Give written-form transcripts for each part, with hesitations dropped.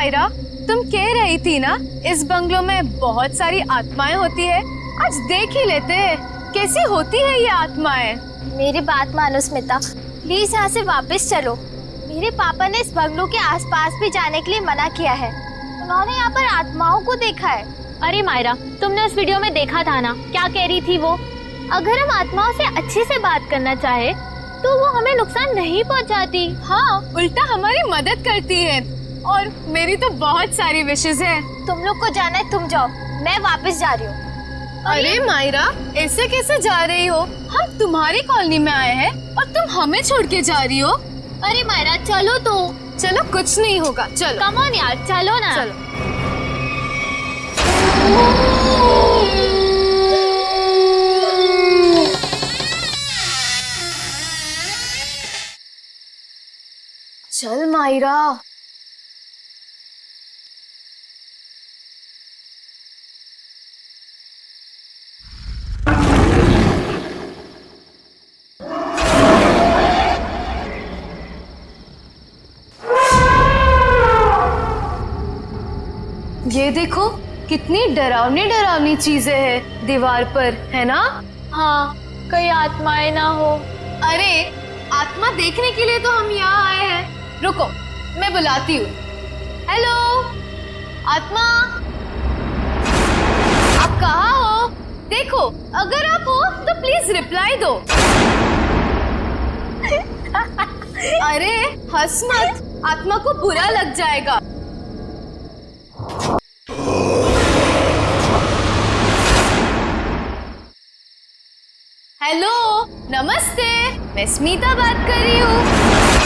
मायरा, तुम कह रही थी ना इस बंगलो में बहुत सारी आत्माएं होती है। आज देख ही लेते हैं कैसी होती है ये आत्माएं। मेरी बात मानो स्मिता, प्लीज यहाँ से वापस चलो। मेरे पापा ने इस बंगलो के आसपास भी जाने के लिए मना किया है। उन्होंने यहाँ पर आत्माओं को देखा है। अरे मायरा, तुमने उस वीडियो में देखा था ना, क्या कह रही थी वो? अगर हम आत्माओं से अच्छे से बात करना चाहे तो वो हमें नुकसान नहीं पहुंचाती। हाँ, उल्टा हमारी मदद करती है। और मेरी तो बहुत सारी विशेष है। तुम लोग को जाना है, तुम जाओ, मैं वापस जा रही हूँ। अरे मायरा, ऐसे कैसे जा रही हो? हम तुम्हारी कॉलोनी में आए हैं और तुम हमें छोड़ के जा रही हो। अरे मायरा चलो तो। चलो, कुछ नहीं होगा, चलो। कम ऑन यार, चलो ना। चलो। चल मायरा। ये देखो कितनी डरावनी डरावनी चीजें हैं दीवार पर, है ना? हाँ, कहीं आत्माएं ना हो। अरे आत्मा देखने के लिए तो हम यहाँ आए हैं। रुको, मैं बुलाती हूँ। हेलो आत्मा, आप कहाँ हो? देखो, अगर आप हो तो प्लीज रिप्लाई दो। अरे हंस मत, आत्मा को बुरा लग जाएगा। हेलो, नमस्ते, मैं स्मिता बात कर रही हूँ।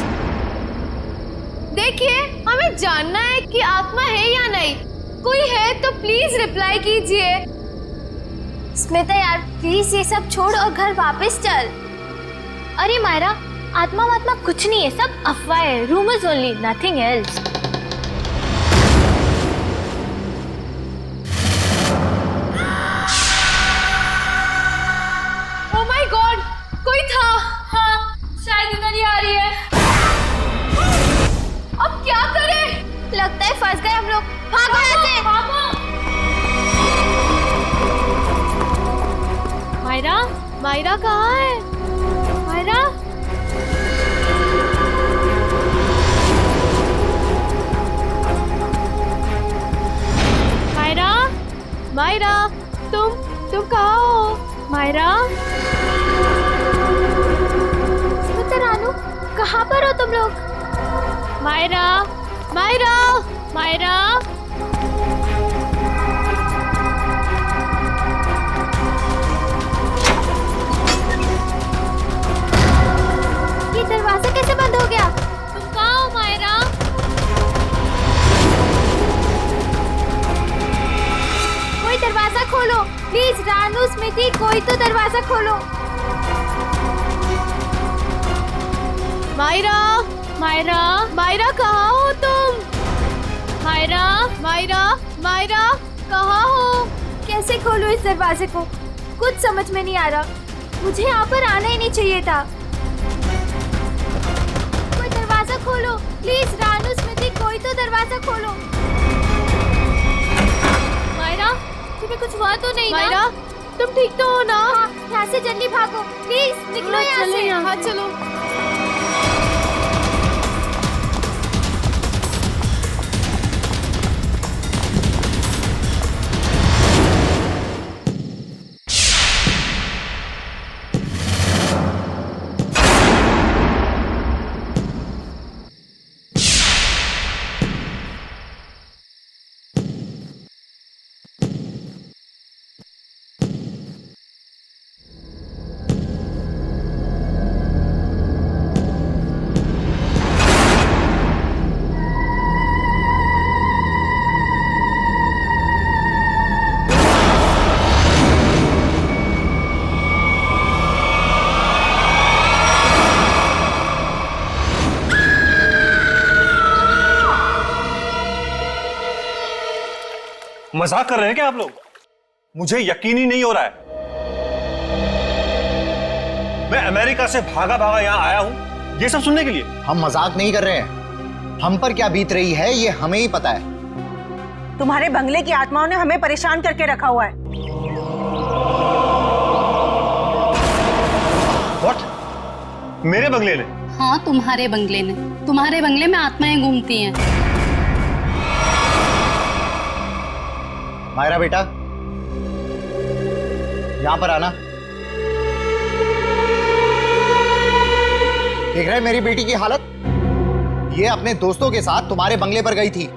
देखिए, हमें जानना है कि आत्मा है या नहीं। कोई है तो प्लीज रिप्लाई कीजिए। स्मिता यार, प्लीज ये सब छोड़ और घर वापस चल। अरे मायरा, आत्मा वात्मा कुछ नहीं है, सब अफवाह है, rumours only, nothing else. Oh my God, कोई था। हाँ, शायद इधर ही आ रही है। अब क्या करें? लगता है फंस गए हम लोग। भागो यहाँ से। मायरा, मायरा कहाँ है? मायरा, मायरा, मायरा, तुम कहाँ हो? मायरा, स्मिता रानू, कहाँ पर हो तुम लोग? मायरा, मायरा, मायरा, ये दरवाजा कैसे बंद हो गया? तुम कहाँ हो मायरा? कोई दरवाजा खोलो प्लीज। रानू, स्मिति, कोई तो दरवाजा खोलो। मायरा, मायरा, मायरा कहाँ हो तुम? मायरा, मायरा, मायरा कहाँ हो? कैसे खोलूं इस दरवाजे को? कुछ समझ में नहीं आ रहा। मुझे यहाँ पर आना ही नहीं चाहिए था। कोई दरवाजा खोलो प्लीज। रानू, स्मिति, कोई तो दरवाजा खोलो। मायरा, तुम्हें कुछ हुआ तो नहीं मायरा, ना? तुम ठीक तो हो ना? हाँ, यहाँ से जल्दी भागो प्लीज। निकलो यहाँ चलो से। यहाँ। हाँ चलो। मजाक कर रहे हैं क्या आप लोग? मुझे यकीन ही नहीं हो रहा है। मैं अमेरिका से भागा भागा यहां आया हूं ये सब सुनने के लिए। हम मजाक नहीं कर रहे हैं। हम पर क्या बीत रही है ये हमें ही पता है। तुम्हारे बंगले की आत्माओं ने हमें परेशान करके रखा हुआ है। What? मेरे बंगले ने? हाँ, तुम्हारे बंगले ने। तुम्हारे बंगले में आत्माएं घूमती हैं। मायरा बेटा, यहां पर आना। देख रहे मेरी बेटी की हालत? ये अपने दोस्तों के साथ तुम्हारे बंगले पर गई थी।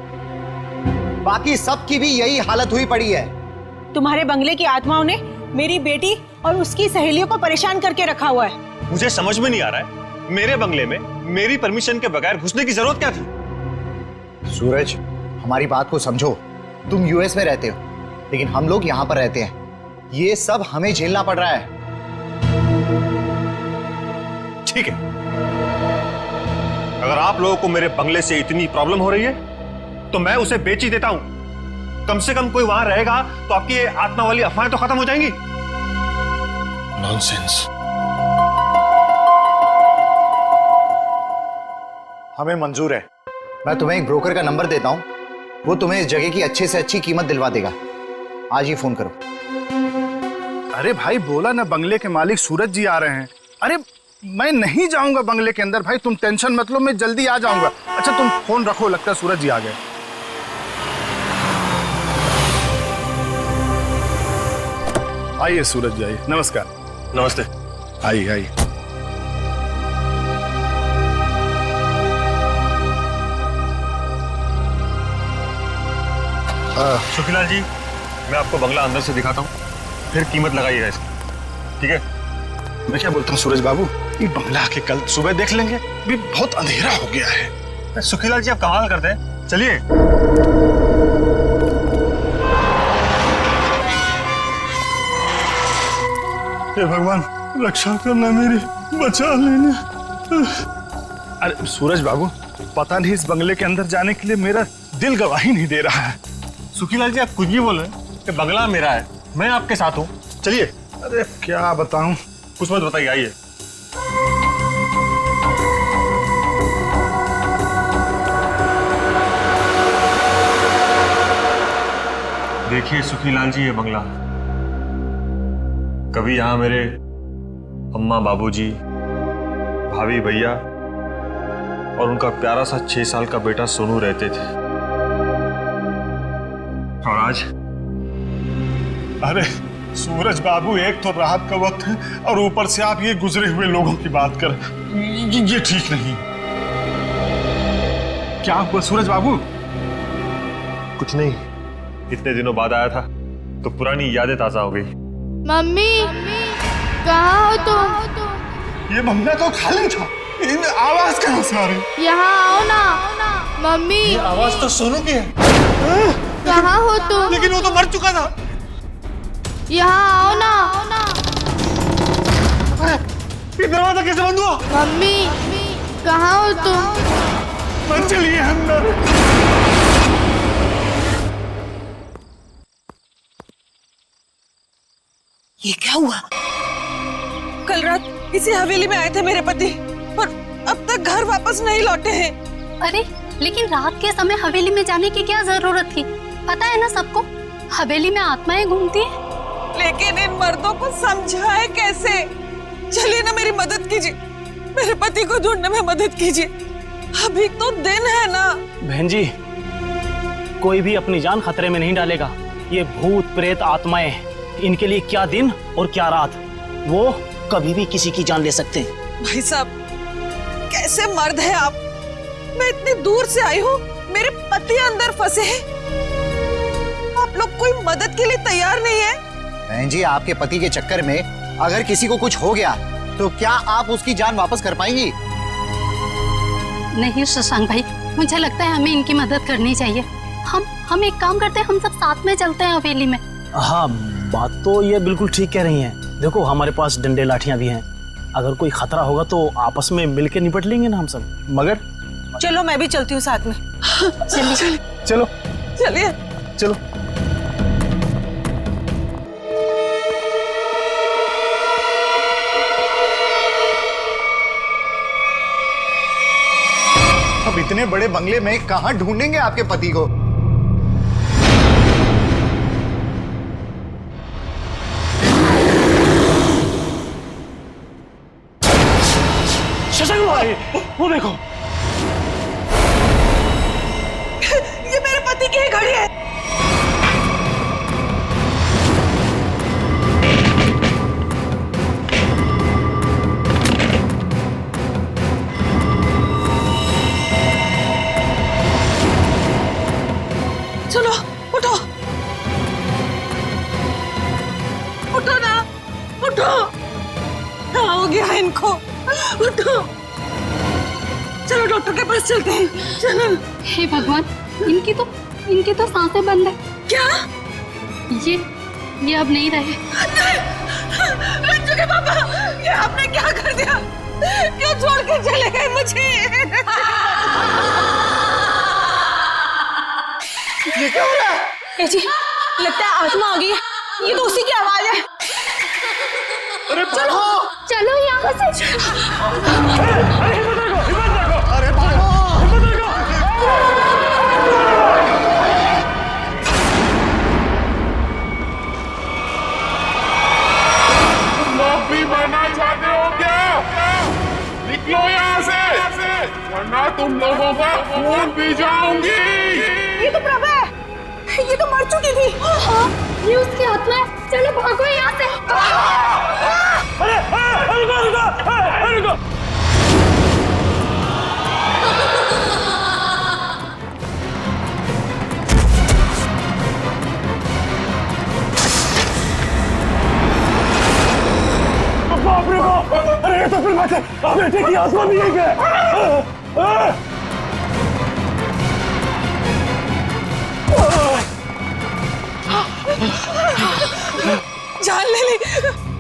बाकी सबकी भी यही हालत हुई पड़ी है। तुम्हारे बंगले की आत्माओं ने मेरी बेटी और उसकी सहेलियों को परेशान करके रखा हुआ है। मुझे समझ में नहीं आ रहा है, मेरे बंगले में मेरी परमिशन के बगैर घुसने की जरूरत क्या थी? सूरज, हमारी बात को समझो। तुम यूएस में रहते हो, लेकिन हम लोग यहाँ पर रहते हैं। ये सब हमें झेलना पड़ रहा है। ठीक है, अगर आप लोगों को मेरे बंगले से इतनी प्रॉब्लम हो रही है तो मैं उसे बेच ही देता हूं। कम से कम कोई वहां रहेगा तो आपकी ये आत्मा वाली अफवाहें तो खत्म हो जाएंगी। नॉनसेंस। हमें मंजूर है। मैं तुम्हें एक ब्रोकर का नंबर देता हूं, वो तुम्हें इस जगह की अच्छे से अच्छी कीमत दिलवा देगा। आज ही फोन करो। अरे भाई, बोला ना बंगले के मालिक सूरज जी आ रहे हैं। अरे मैं नहीं जाऊंगा बंगले के अंदर भाई, तुम टेंशन मत लो, मैं जल्दी आ जाऊंगा। अच्छा तुम फोन रखो, लगता है सूरज जी आ गए। आइए सूरज जी, आइए। नमस्कार। नमस्ते। आइए आइए। सुखीलाल जी, मैं आपको बंगला अंदर से दिखाता हूँ, फिर कीमत लगाइएगा इसकी, ठीक है? मैं क्या बोलता हूँ सूरज बाबू, ये बंगला के कल सुबह देख लेंगे, भी बहुत अंधेरा हो गया है। सुखीलाल जी, आप कमाल करते हैं, चलिए। हे भगवान, रक्षा करना मेरी, बचा लेना। अरे सूरज बाबू, पता नहीं इस बंगले के अंदर जाने के लिए मेरा दिल गवाही नहीं दे रहा है। सुखीलाल जी, आप कुछ भी बोल रहे हैं कि बंगला मेरा है, मैं आपके साथ हूँ, चलिए। अरे क्या बताऊं, कुछ मत बताइए, आइए। देखिए सुखीलाल जी, ये बंगला, कभी यहाँ मेरे अम्मा, बाबूजी, भाभी, भैया और उनका प्यारा सा 6 साल का बेटा सोनू रहते थे। और आज? अरे सूरज बाबू, एक तो रात का वक्त है और ऊपर से आप ये गुजरे हुए लोगों की बात कर, ये ठीक नहीं। क्या हुआ सूरज बाबू? कुछ नहीं, इतने दिनों बाद आया था तो पुरानी यादें ताजा हो गई। मम्मी, कहाँ हो तुम? ये बंगला तो खाली था, इन आवाज कहाँ से आ रही? यहाँ आओ ना। मम्मी, ये आवाज तो सोनू की है। कहाँ हो तुम? लेकिन वो तो मर चुका था। यहाँ आओ ना। ये दरवाजा कैसे बंद हुआ? मम्मी, कहाँ हो तुम? मत चलिए अंदर। ये क्या हुआ? कल रात इसी हवेली में आए थे मेरे पति और अब तक घर वापस नहीं लौटे हैं। अरे लेकिन रात के समय हवेली में जाने की क्या जरूरत थी? पता है ना सबको, हवेली में आत्माएं घूमती हैं। लेकिन इन मर्दों को समझाए कैसे? चलिए ना, मेरी मदद कीजिए, मेरे पति को ढूंढने में मदद कीजिए। अभी तो दिन है ना। बहन जी, कोई भी अपनी जान खतरे में नहीं डालेगा। ये भूत प्रेत आत्माएं, इनके लिए क्या दिन और क्या रात, वो कभी भी किसी की जान ले सकते हैं। भाई साहब, कैसे मर्द है आप? मैं इतनी दूर से आई हूँ, मेरे पति अंदर फंसे हैं, आप लोग कोई मदद के लिए तैयार नहीं है? बहन जी, आपके पति के चक्कर में अगर किसी को कुछ हो गया तो क्या आप उसकी जान वापस कर पाएंगी? नहीं शशांक भाई, मुझे लगता है हमें इनकी मदद करनी चाहिए। हम एक काम करते हैं, हम सब साथ में चलते हैं हवेली में। हाँ, बात तो ये बिल्कुल ठीक कह रही हैं। देखो हमारे पास डंडे लाठियां भी हैं, अगर कोई खतरा होगा तो आपस में मिलके निपट लेंगे ना हम सब। मगर चलो मैं भी चलती हूँ साथ में। चलिए चलो चलिए चलो। अभी इतने बड़े बंगले में कहां ढूंढेंगे आपके पति को? शशांक भाई, वो देखो, ये मेरे पति की ही घड़ी है। चलो उठो, उठो ना, उठो। क्या हो गया इनको? उठो, चलो डॉक्टर के पास चलते हैं। चलो। हे भगवान, इनकी तो सांसें बंद है। क्या? ये अब नहीं रहे। रंजू के पापा, ये आपने क्या कर दिया? क्यों छोड़ के चले गए मुझे? ये क्या हो रहा है? ए जी, लगता है आत्मा आ गई है। ये तो उसी की आवाज है। अरे चलो चलो यहाँ से। अरे भागो! माफी मांगना चाहते हो क्या? निकलो यहाँ से, वरना तुम लोगों का खून पी जाऊंगी। ये तो प्रभा है, ये तो मर चुकी थी। ये उसकी आत्मा है, चलो भागो यहाँ से। रुको। बाप रे बाप! अरे ये तो फिर बात है, बेटे की आत्मा भी है क्या? जान ले ली,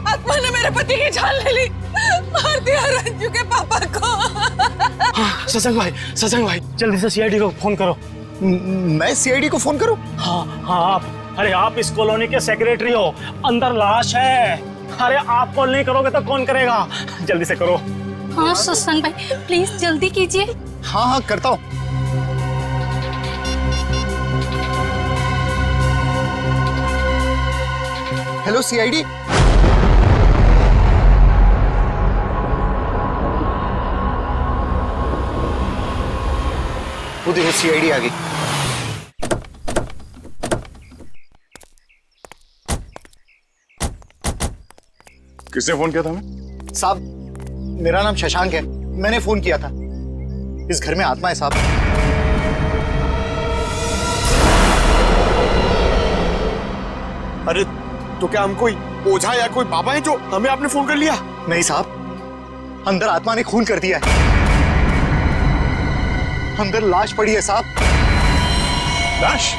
आत्मा ने मेरे पति की जान ले ली। मार दिया रंजू के पापा को। शशांक भाई, जल्दी से सीआईडी को फोन करो। मैं सीआईडी को फोन करूं? हाँ आप, अरे आप इस कॉलोनी के सेक्रेटरी हो, अंदर लाश है। अरे आप कॉल नहीं करोगे तो कौन करेगा? जल्दी से करो। हाँ शशांक भाई, प्लीज जल्दी कीजिए। हाँ करता हूं। Hello CID. वो देखो सीआईडी आ गई। किसने फोन किया था हमें? साहब, मेरा नाम शशांक है, मैंने फोन किया था। इस घर में आत्मा है साहब। अरे तो क्या हम कोई ओझा या कोई बाबा है जो हमें आपने फोन कर लिया? नहीं साहब, अंदर आत्मा ने खून कर दिया है। अंदर लाश पड़ी है साहब। लाश?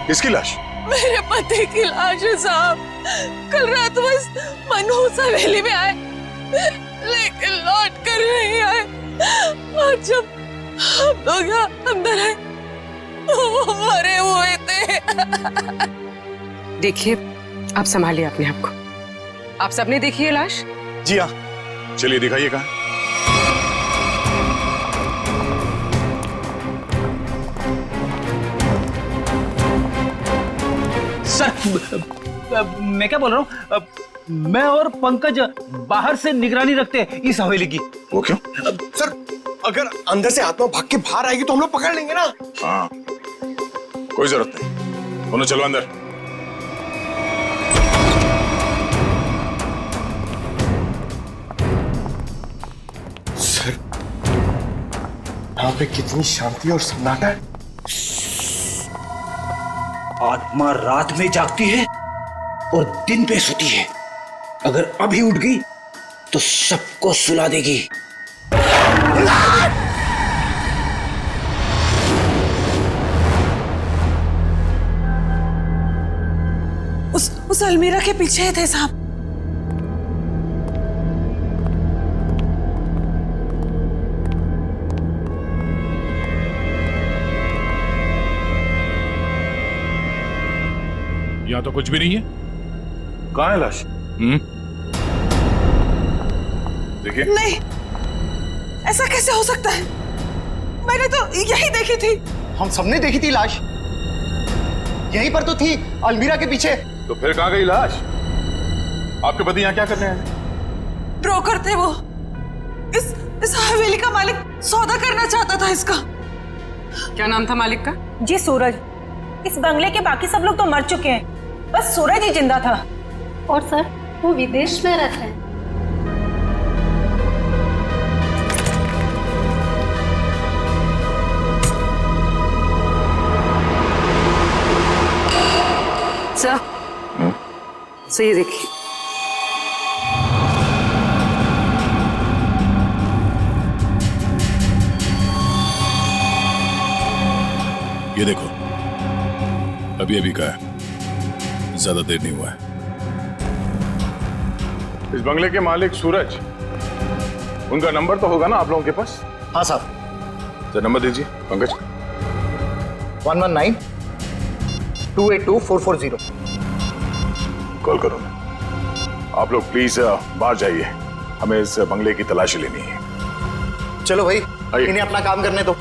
किसकी लाश? मेरे पति की लाश है साहब। कल रात बस मनहूस हवेली में आए, लेकिन लौट कर नहीं आए। और जब हम लोग यहाँ अंदर आए तो वो मरे हुए थे। देखिए, आप संभालिए अपने आप को। आप सबने देखी है लाश? जी हाँ। चलिए दिखाइए कहाँ। सर, मैं क्या बोल रहा हूँ, मैं और पंकज बाहर से निगरानी रखते हैं इस हवेली की। वो क्यों? सर, अगर अंदर से आत्मा भाग के बाहर आएगी तो हम लोग पकड़ लेंगे ना। हाँ, कोई जरूरत नहीं, दोनों चलो अंदर। सर, यहाँ पे कितनी शांति और सन्नाटा है। आत्मा रात में जागती है और दिन पे सोती है। अगर अभी उठ गई तो सबको सुला देगी। उस अलमीरा के पीछे थे साहब। यहाँ तो कुछ भी नहीं है। कहाँ है लाश? देखिए। नहीं, ऐसा कैसे हो सकता है? मैंने तो यही देखी थी। हम सबने देखी थी लाश, यहीं पर तो थी, अलमीरा के पीछे। तो फिर कहाँ गई लाश? आपके पति यहाँ क्या करने आए? ब्रोकर थे वो। इस हवेली का मालिक सौदा करना चाहता था इसका। क्या नाम था मालिक का? जी सूरज। इस बंगले के बाकी सब लोग तो मर चुके हैं, बस सूरज ही जिंदा था। और सर वो विदेश में रहते हैं। सर ये देखिए, ये देखो, अभी अभी का है, ज्यादा देर नहीं हुआ है। इस बंगले के मालिक सूरज, उनका नंबर तो होगा ना आप लोगों के पास? हाँ साहब। तो नंबर दीजिए पंकज। 119-282-440। कॉल करो। आप लोग प्लीज बाहर जाइए, हमें इस बंगले की तलाशी लेनी है। चलो भाई, आइए। इन्हें अपना काम करने दो।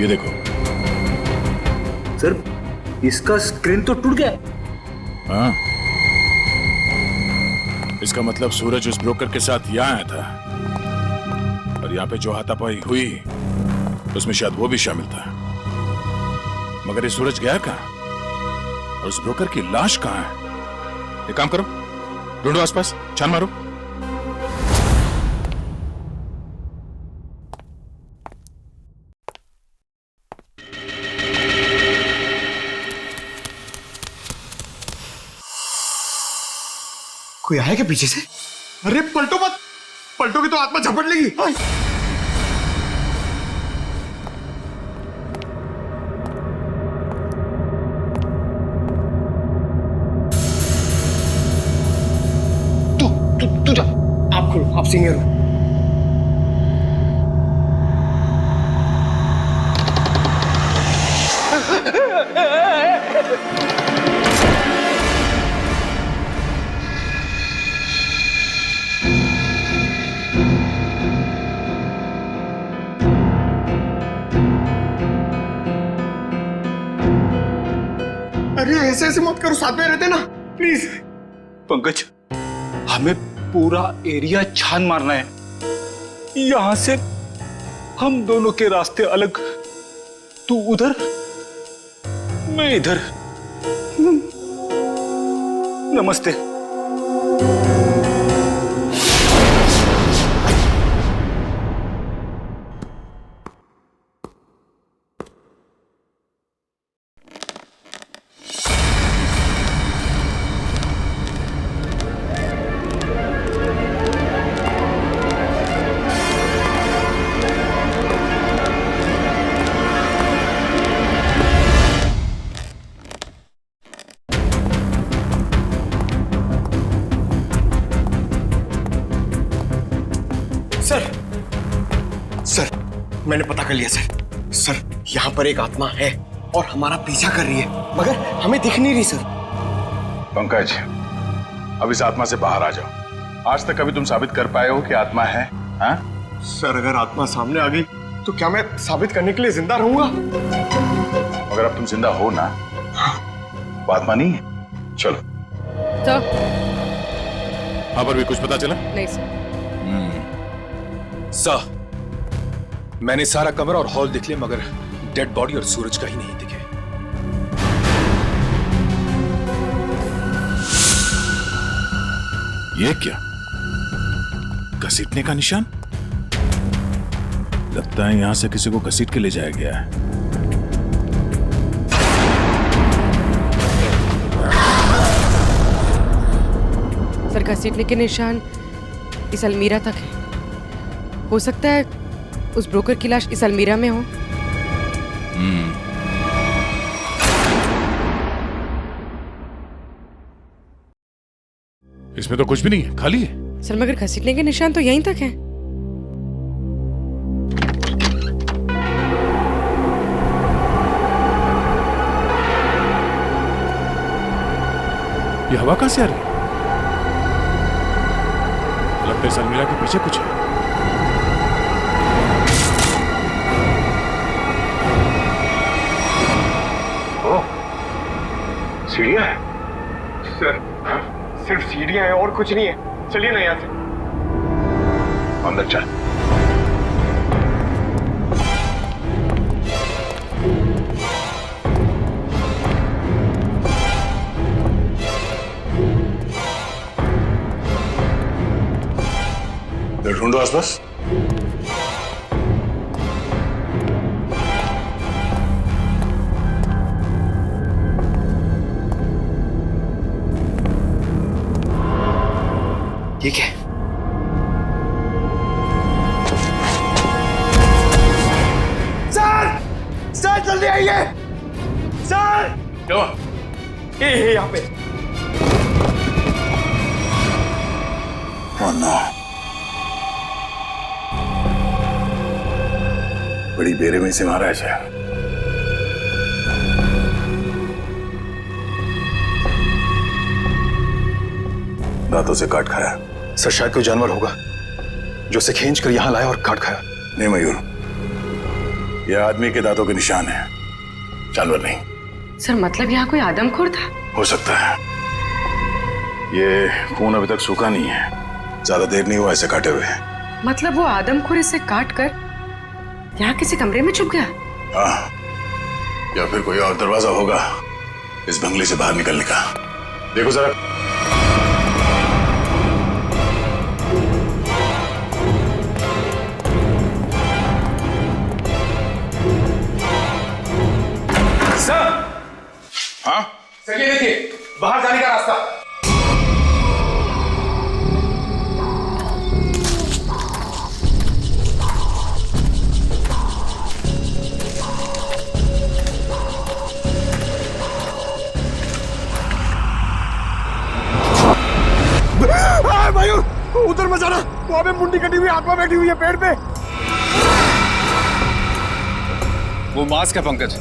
ये देखो सर, इसका स्क्रीन तो टूट गया। हाँ, इसका मतलब सूरज उस ब्रोकर के साथ यहाँ आया था और यहाँ पे जो हाथापाई हुई उसमें शायद वो भी शामिल था। मगर ये सूरज गया कहाँ और उस ब्रोकर की लाश कहाँ है? एक काम करो, ढूंढो आसपास, छान मारो। कोई आया क्या पीछे से? अरे पलटो मत, पलटोगी तो आत्मा झपट लेगी। तू जा, आप खोलो, आप सीनियर हो। अरे ऐसे मत करो, साथ में रहते ना प्लीज। पंकज, हमें पूरा एरिया छान मारना है। यहां से हम दोनों के रास्ते अलग, तू उधर मैं इधर। नमस्ते। सर, मैंने पता कर लिया सर। सर, यहाँ पर एक आत्मा है और हमारा पीछा कर रही है, मगर हमें दिख नहीं रही सर। पंकज, अब इस आत्मा से बाहर आ जाओ। आज तक कभी तुम साबित कर पाए हो कि आत्मा है? हाँ? सर, अगर आत्मा सामने आ गई तो क्या मैं साबित करने के लिए जिंदा रहूंगा? अगर अब तुम जिंदा हो ना, वो आत्मा नहीं है। चलो। तो हाँ, पर भी कुछ पता चला? नहीं सर। सर, मैंने सारा कमरा और हॉल देख लिया, मगर डेड बॉडी और सूरज का ही नहीं दिखे। ये क्या? घसीटने का निशान? लगता है यहां से किसी को घसीट के ले जाया गया है। सर, घसीटने के निशान इस अलमीरा तक है। हो सकता है उस ब्रोकर की लाश इस अलमीरा में हो। इसमें तो कुछ भी नहीं है, खाली है। सर मगर घसीटने के निशान तो यहीं तक हैं। ये हवा कहां से आ रही है? लगता है सलमीरा के पीछे कुछ है। सीढ़ियां है सर, सिर्फ सीढ़ियां हैं और कुछ नहीं है। चलिए ना यहाँ से। अंदर चल। ढूंढो आसपास। ठीक है। सर, सर जल्दी आइए। सर, क्या? ये यहाँ पे। Oh no. बड़ी बेरहमी से मारा है शायद। दांतों से काट खाया। सर शायद कोई जानवर होगा जो उसे खींच कर यहां लाया और काट खाया। नहीं मयूर, यह आदमी के दांतों के निशान है, जानवर नहीं। सर मतलब यहाँ कोई आदमखोर था? हो सकता है। ये खून अभी तक सूखा नहीं है, ज्यादा देर नहीं हुआ ऐसे काटे हुए। मतलब वो आदमखोर इसे काट कर यहाँ किसी कमरे में छुप गया? हाँ, या फिर कोई और दरवाजा होगा इस बंगले से बाहर निकलने का। देखो जरा। सर, हाँ सर ये देखिए, बाहर जाने का रास्ता। मयूर, उधर मत जाना। वहां पे मुंडी कटी हुई आत्मा बैठी हुई है पेड़ पे। वो मास्क है पंकज,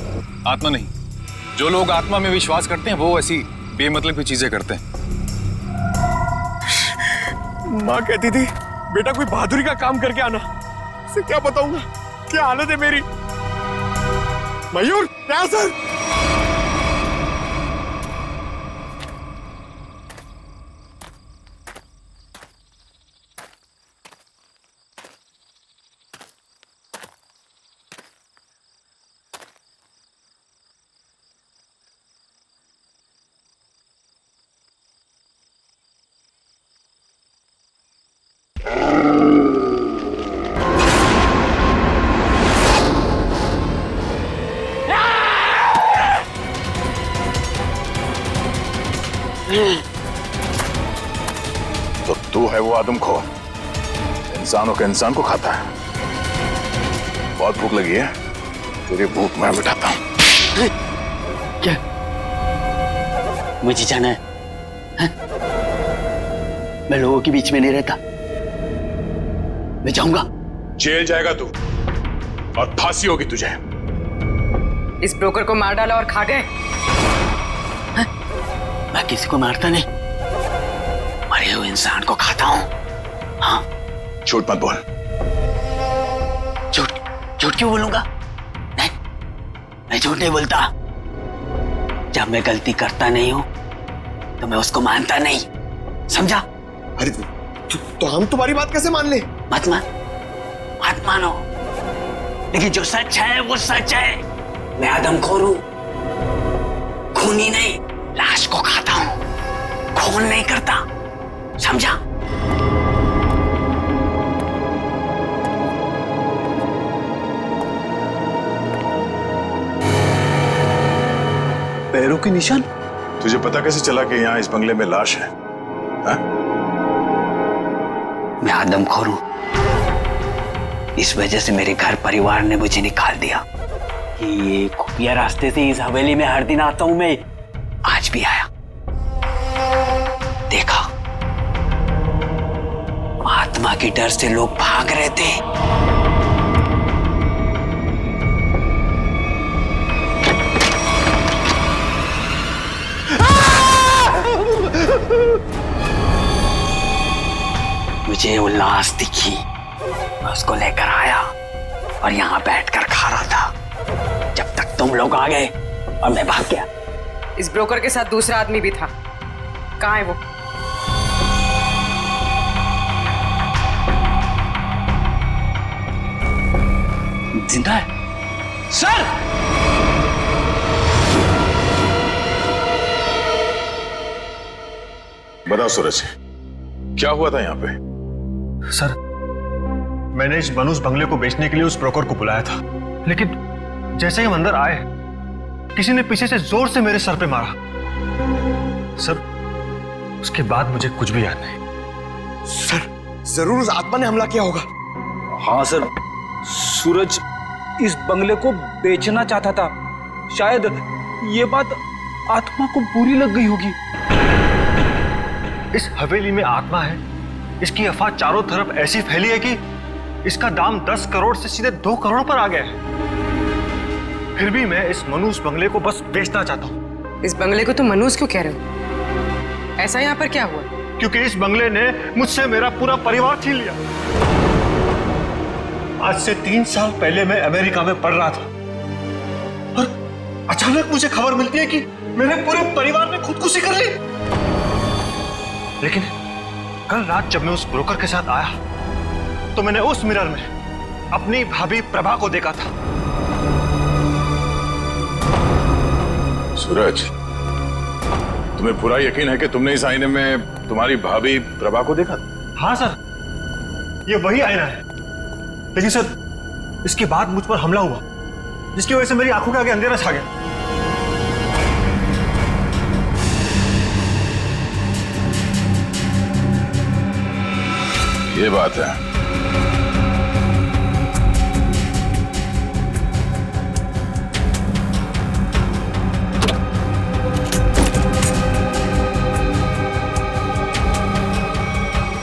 आत्मा नहीं। जो लोग आत्मा में विश्वास करते हैं वो ऐसी बेमतलब की चीजें करते हैं। माँ कहती थी बेटा कोई बहादुरी का काम करके आना। इसे क्या बताऊंगा क्या हालत है मेरी। मयूर, क्या सर? तो तू है वो आदमखोर, इंसानों के इंसान को खाता है। बहुत भूख लगी है, तेरी भूख मैं मिटाता हूं। क्या मुझे जाना है? मैं लोगों के बीच में नहीं रहता, मैं जाऊंगा। जेल जाएगा तू और फांसी होगी तुझे। इस ब्रोकर को मार डाला और खा गए। मैं किसी को मारता नहीं, मरे हुए इंसान को खाता हूं। हाँ, झूठ मत बोल। झूठ क्यों बोलूंगा? नहीं, मैं झूठ नहीं बोलता। जब मैं गलती करता नहीं हूं तो मैं उसको मानता नहीं, समझा? अरे तो हम तुम्हारी बात कैसे मान ले? मत मानो, लेकिन जो सच है वो सच है। मैं आदमखोर हूं, खूनी नहीं, लाश को खाता हूं, खून नहीं करता, समझा? पैरों के निशान? तुझे पता कैसे चला कि यहाँ इस बंगले में लाश है? हा? मैं आदमखोर हूं, इस वजह से मेरे घर परिवार ने मुझे निकाल दिया। ये खुफिया रास्ते से इस हवेली में हर दिन आता हूं मैं, आज भी आया। देखा के डर से लोग भाग रहे थे। मुझे वो लाश दिखी, मैं उसको लेकर आया और यहाँ बैठकर खा रहा था जब तक तुम लोग आ गए और मैं भाग गया। इस ब्रोकर के साथ दूसरा आदमी भी था, कहाँ है वो? जिंदा है सर। बताओ सूरज, क्या हुआ था यहाँ पे? सर, मैंने इस बनूस बंगले को बेचने के लिए उस ब्रोकर को बुलाया था, लेकिन जैसे ही हम अंदर आए किसी ने पीछे से जोर से मेरे सर पे मारा। सर, उसके बाद मुझे कुछ भी याद नहीं। सर, जरूर उस आत्मा ने हमला किया होगा। हाँ सर, सूरज इस बंगले को बेचना चाहता था। शायद ये बात आत्मा को बुरी लग गई होगी। इस हवेली में आत्मा है, इसकी अफवाह चारों तरफ ऐसी फैली है कि इसका दाम 10 करोड़ से सीधे 2 करोड़ पर आ गया है। फिर भी मैं इस मनूस बंगले को बस बेचना चाहता हूँ। इस बंगले को तुम मनूस क्यों कह रहे हो? ऐसा यहाँ पर क्या हुआ? क्योंकि इस बंगले ने मुझसे मेरा पूरा परिवार छीन लिया। आज से 3 साल पहले मैं अमेरिका में पढ़ रहा था और अचानक मुझे खबर मिलती है कि मेरे पूरे परिवार ने खुदकुशी कर ली। लेकिन कल रात जब मैं उस ब्रोकर के साथ आया तो मैंने उस मिरर में अपनी भाभी प्रभा को देखा था। सूरज, तुम्हें पूरा यकीन है कि तुमने इस आईने में तुम्हारी भाभी प्रभा को देखा था? हाँ सर, ये वही आईना है। लेकिन सर, इसके बाद मुझ पर हमला हुआ जिसकी वजह से मेरी आंखों के आगे अंधेरा छा गया। ये बात है।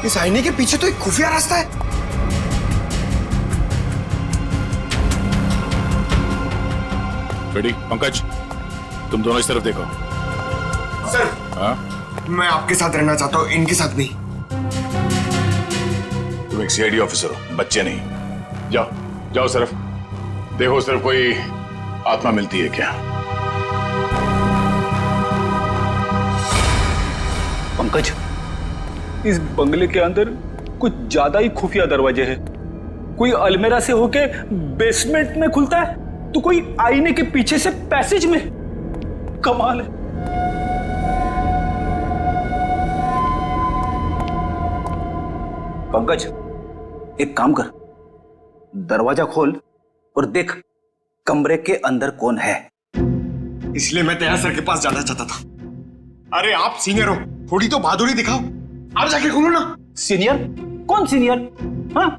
इस आईने के पीछे तो एक खुफिया रास्ता है। रेडी? पंकज, तुम दोनों इस तरफ देखो। सर, हाँ? मैं आपके साथ रहना चाहता हूँ, इनके साथ नहीं। तुम एक सीआईडी ऑफिसर हो, बच्चे नहीं। जाओ जाओ, सिर्फ देखो सिर्फ कोई आत्मा मिलती है क्या। पंकज, इस बंगले के अंदर कुछ ज्यादा ही खुफिया दरवाजे हैं। कोई अलमेरा से होके बेसमेंट में खुलता है तो कोई आईने के पीछे से पैसेज में। कमाल है। पंकज, एक काम कर, दरवाजा खोल और देख कमरे के अंदर कौन है। इसलिए मैं तेरा सर के पास जाना चाहता था। अरे आप सीनियर हो, थोड़ी तो बहादुरी दिखाओ। आप जाके खोलो ना। सीनियर? कौन सीनियर? हाँ,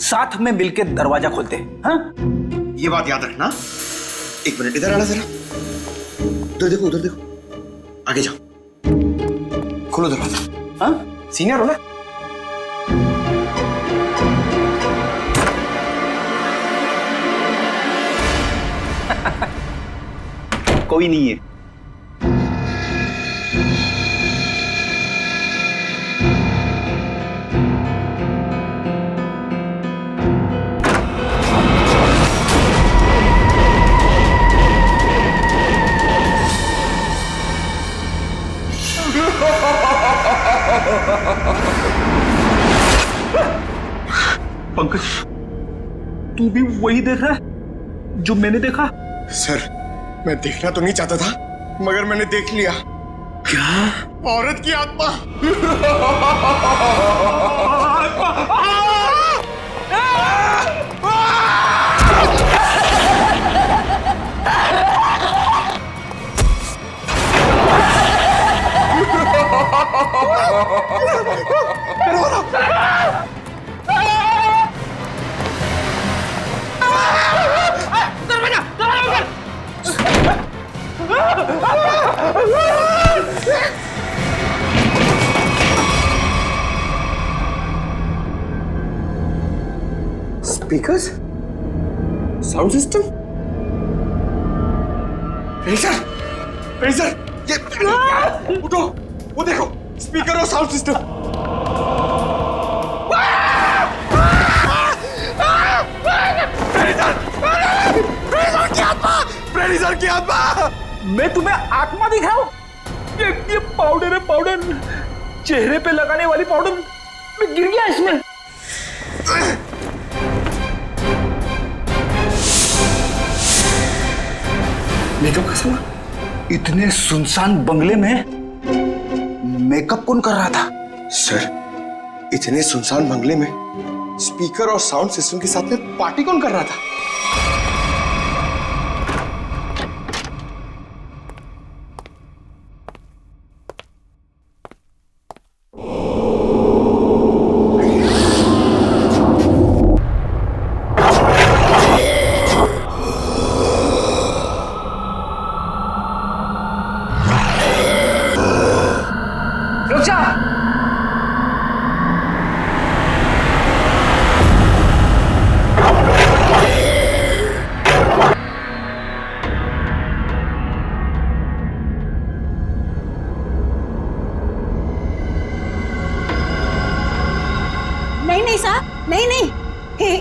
साथ में मिलके दरवाजा खोलते हैं। हाँ, ये बात याद रखना। एक मिनट इधर आना जरा। उधर देखो, उधर देखो, आगे जाओ, खोलो दरवाजा। हाँ, सीनियर हो ना। कोई नहीं है। पंकज, तू भी वही देख रहा है जो मैंने देखा? सर, मैं देखना तो नहीं चाहता था, मगर मैंने देख लिया। क्या? औरत की आत्मा। स्पीकर्स, साउंड सिस्टम, फ्रीजर, ये उठो, वो देखो, स्पीकर और साउंड सिस्टम। प्रेडिसर की आत्मा, मैं तुम्हें आत्मा दिखाऊं? ये पाउडर है, पाउडर, चेहरे पे लगाने वाली पाउडर, मैं गिर गया इसमें। मेकअप का सामान? इतने सुनसान बंगले में मेकअप कौन कर रहा था? सर, इतने सुनसान बंगले में स्पीकर और साउंड सिस्टम के साथ में पार्टी कौन कर रहा था?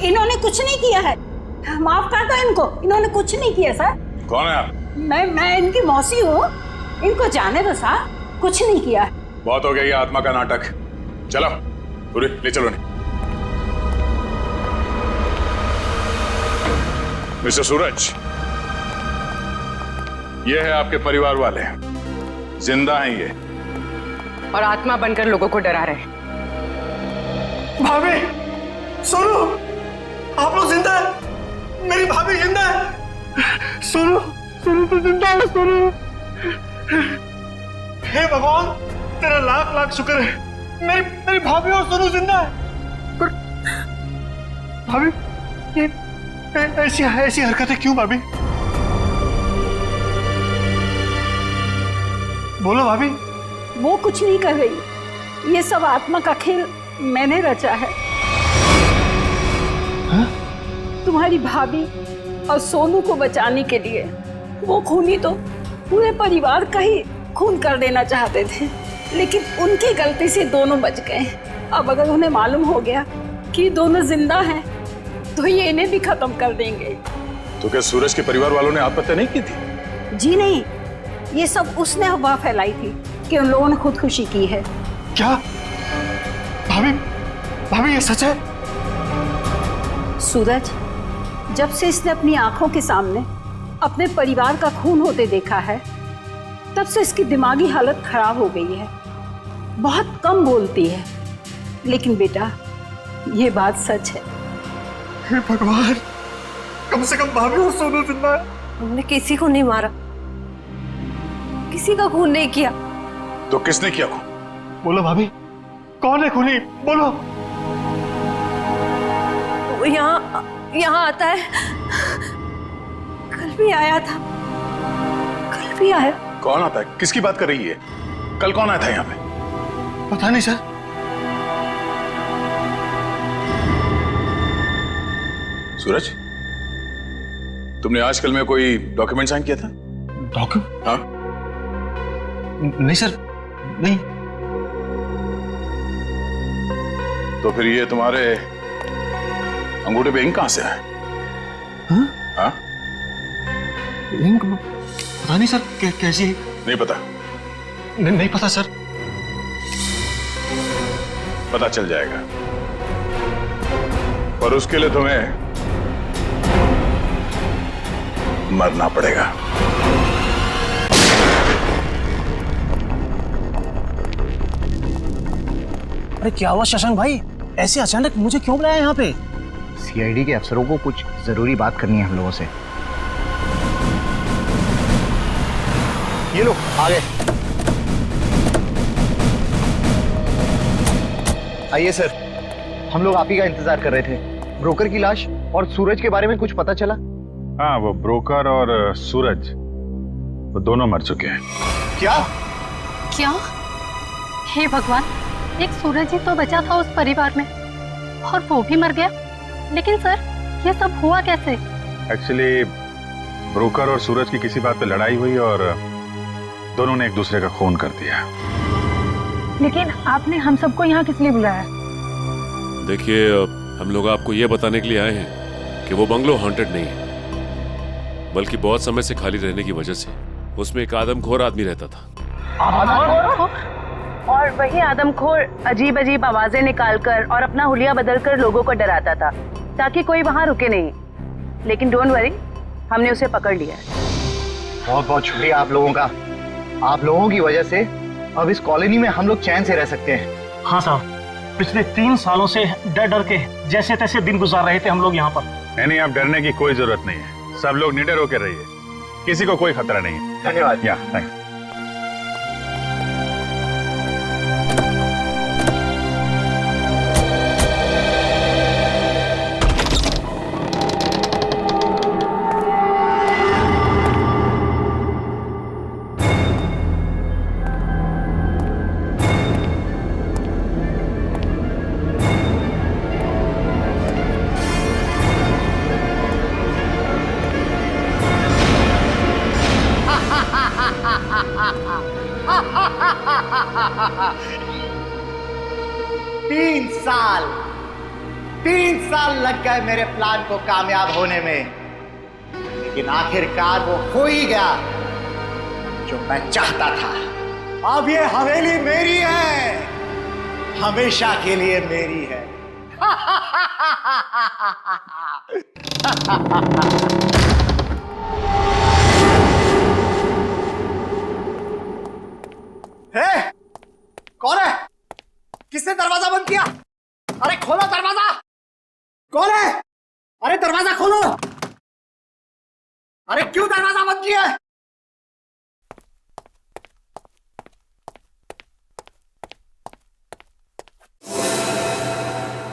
इन्होंने कुछ नहीं किया है, माफ कर दो इनको, इन्होंने कुछ नहीं किया सर। कौन है आप? मैं इनकी मौसी हूँ, इनको जाने दो सर, कुछ नहीं किया है। बहुत हो गया ये आत्मा का नाटक, चलो पूरी ले चलो। नहीं मिस्टर सूरज, ये है आपके परिवार वाले, जिंदा हैं ये और आत्मा बनकर लोगों को डरा रहे हैं। भाभी सुनो, आप लोग जिंदा है, मेरी भाभी जिंदा है। सुनो सुनो तो जिंदा है, सुनो। हे भगवान, तेरा लाख लाख शुक्र है, मेरी भाभी और सुनो जिंदा है। पर भाभी ये ऐसी हरकतें क्यों भाभी? बोलो भाभी। वो कुछ नहीं कर रही, ये सब आत्मा का खेल मैंने रचा है। हा? तुम्हारी भाभी और सोनू को बचाने के लिए वो खूनी तो पूरे परिवार का ही खून कर देना चाहते थे, लेकिन उनकी गलती से दोनों बच गए। अब अगर उन्हें मालूम हो गया कि दोनों जिंदा हैं, तो ये इन्हें भी खत्म कर देंगे। तो क्या सूरज के परिवार वालों ने आत्महत्या नहीं की थी? जी नहीं, ये सब उसने अफवाह फैलाई थी कि उन लोगों ने खुदकुशी की है। क्या भाभी ये सच है? सूरज, जब से इसने अपनी आंखों के सामने अपने परिवार का खून होते देखा है, तब से इसकी दिमागी हालत खराब हो गई है, बहुत कम बोलती है। लेकिन बेटा, ये बात सच है। हे भगवान, कम से कम भाभी और सोनू जिंदा है। हमने किसी को नहीं मारा, किसी का खून नहीं किया। तो किसने किया खून? बोलो भाभी, कौन है खूनी? बोलो। वो यहाँ आता है, कल भी आया था, कल भी आया। कौन आता है? किसकी बात कर रही है? कल कौन आया था यहाँ पे? पता नहीं सर। सूरज, तुमने आजकल में कोई डॉक्यूमेंट साइन किया था? डॉक्यूमेंट? हाँ। नहीं सर, नहीं। तो फिर ये तुम्हारे अंगूठे पे इंक कहां से आया? हाँ? इंक पता नहीं सर, कैसी? नहीं पता? नहीं पता सर। पता चल जाएगा, पर उसके लिए तुम्हें मरना पड़ेगा। अरे क्या हुआ शशांक भाई, ऐसे अचानक मुझे क्यों बुलाया यहाँ पे? सीआईडी के अफसरों को कुछ जरूरी बात करनी है हम लोगों से। ये लो आ गए। आइए सर, हम लोग आप ही का इंतजार कर रहे थे। ब्रोकर की लाश और सूरज के बारे में कुछ पता चला? हाँ, वो ब्रोकर और सूरज वो दोनों मर चुके हैं। क्या? हे भगवान, एक सूरज ही तो बचा था उस परिवार में और वो भी मर गया। लेकिन सर, ये सब हुआ कैसे? एक्चुअली ब्रोकर और सूरज की किसी बात पे लड़ाई हुई और दोनों ने एक दूसरे का खून कर दिया। लेकिन आपने हम सबको यहाँ किस लिए बुलाया? देखिए, हम लोग आपको ये बताने के लिए आए हैं कि वो बंगलो हॉन्टेड नहीं है, बल्कि बहुत समय से खाली रहने की वजह से उसमें एक आदमखोर आदमी रहता था। और वही आदमखोर अजीब अजीब आवाजें निकालकर और अपना हुलिया बदलकर लोगों को डराता था ताकि कोई वहां रुके नहीं। लेकिन डोंट वरी, हमने उसे पकड़ लिया है। बहुत बहुत शुक्रिया आप लोगों का। आप लोगों की वजह से अब इस कॉलोनी में हम लोग चैन से रह सकते हैं। हाँ साहब, पिछले 3 सालों से डर डर के जैसे तैसे दिन गुजार रहे थे हम लोग यहाँ पर। नहीं, अब डरने की कोई जरूरत नहीं है। सब लोग निडर होकर रहिए, किसी को कोई खतरा नहीं है। धन्यवाद। या थैंक यू। तीन साल लग गए मेरे प्लान को कामयाब होने में, लेकिन आखिरकार वो हो ही गया जो मैं चाहता था। अब ये हवेली मेरी है, हमेशा के लिए मेरी है। कौन है? किसने दरवाजा बंद किया? अरे खोलो दरवाजा! कौन है? अरे दरवाजा खोलो! अरे क्यों दरवाजा बंद किया?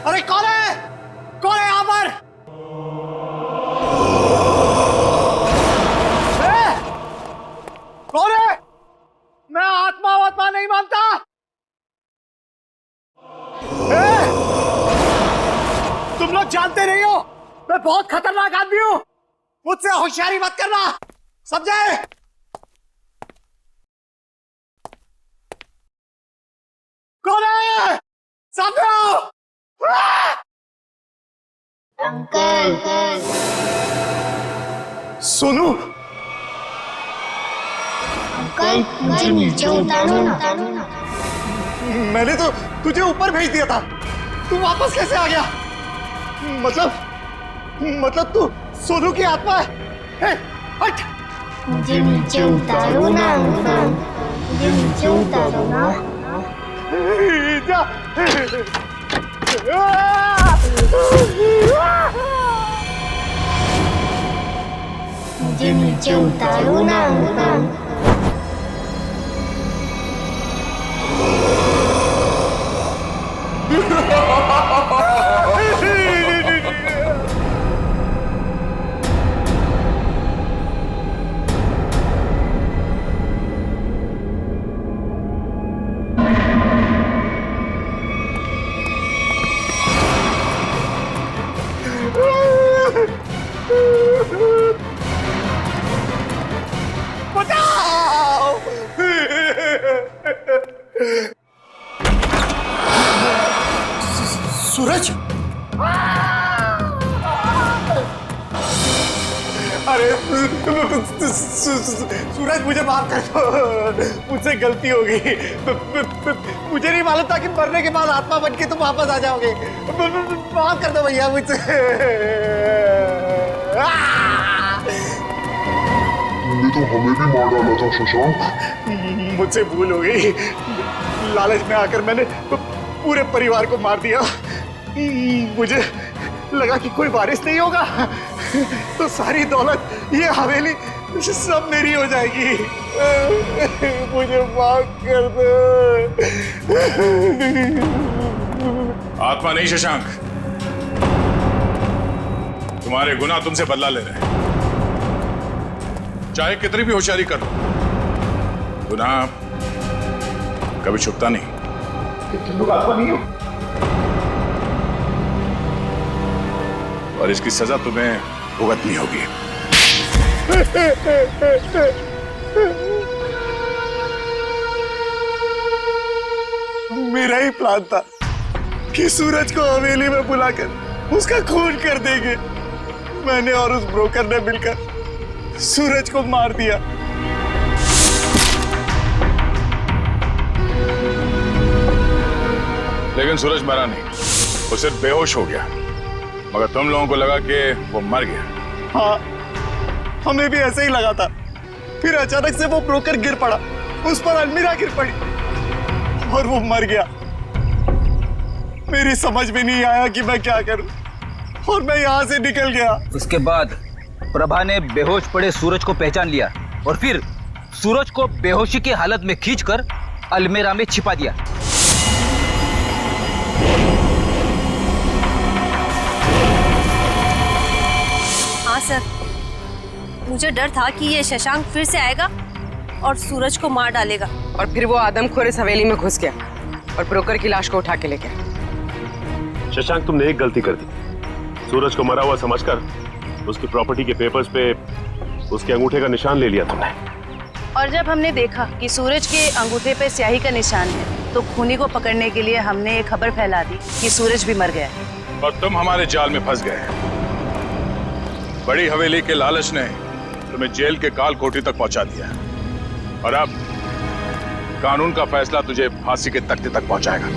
अरे कौन है? कौन है यहां पर? कौन है? मैं आत्मा नहीं मानता। तुम लोग जानते नहीं हो मैं बहुत खतरनाक आदमी हूं, मुझसे होशियारी मत करना, समझे? कौन है? सामने आओ। अंकल। सोनू, अंकल मुझे नीचे उतारो ना। मैंने तो तुझे ऊपर भेज दिया था, तू वापस कैसे आ गया? मतलब तू सोनू की आत्मा है? हट! मुझे नीचे उतारो ना अंकल, मुझे नीचे उतारो ना। जा! मुझे नीचे उतारो ना अंकल। सूरज! अरे सूरज, मुझे माफ कर दो, मुझसे गलती हो गई। मुझे नहीं मालूम था कि मरने के बाद आत्मा बन के तुम वापस आ जाओगे। माफ कर दो भैया मुझसे। तुमने तो हमें भी मार डाला था शशांक। मुझसे भूल हो गई, लालच में आकर मैंने पूरे परिवार को मार दिया। मुझे लगा कि कोई वारिस नहीं होगा तो सारी दौलत, ये हवेली सब मेरी हो जाएगी। मुझे माफ कर दो। आत्मा नहीं शशांक, तुम्हारे गुनाह तुमसे बदला ले रहे हैं। चाहे कितनी भी होशियारी कर लो, गुनाह कभी छुपता नहीं। तुम लोग आत्मा नहीं हो? और इसकी सजा तुम्हें भुगतनी होगी। मेरा ही प्लान था कि सूरज को हवेली में बुलाकर उसका खून कर देंगे। मैंने और उस ब्रोकर ने मिलकर सूरज को मार दिया। लेकिन सूरज मरा नहीं, वो सिर्फ बेहोश हो गया, मगर तुम लोगों को लगा कि वो मर गया। हाँ, हमें भी ऐसे ही लगा था। फिर अचानक से वो ब्रोकर गिर पड़ा, उस पर अलमीरा गिर पड़ी और वो मर गया। मेरी समझ में नहीं आया कि मैं क्या करूं और मैं यहां से निकल गया। इसके बाद प्रभा ने बेहोश पड़े सूरज को पहचान लिया और फिर सूरज को बेहोशी की हालत में खींचकर अलमीरा में छिपा दिया। हाँ सर, मुझे डर था कि ये शशांक फिर से आएगा और सूरज को मार डालेगा। और फिर वो आदमखोर इस हवेली में घुस गया और ब्रोकर की लाश को उठा के ले गया। शशांक, तुमने एक गलती कर दी। सूरज को मरा हुआ समझकर उसकी प्रॉपर्टी के पेपर्स पे उसके अंगूठे का निशान ले लिया तुमने। और जब हमने देखा कि सूरज के अंगूठे पे स्याही का निशान है, तो खूनी को पकड़ने के लिए हमने एक खबर फैला दी कि सूरज भी मर गया है। और तुम हमारे जाल में फंस गए। बड़ी हवेली के लालच ने तुम्हें जेल के काल कोठरी तक पहुंचा दिया, और अब कानून का फैसला तुझे फांसी के तख्ते तक पहुंचाएगा।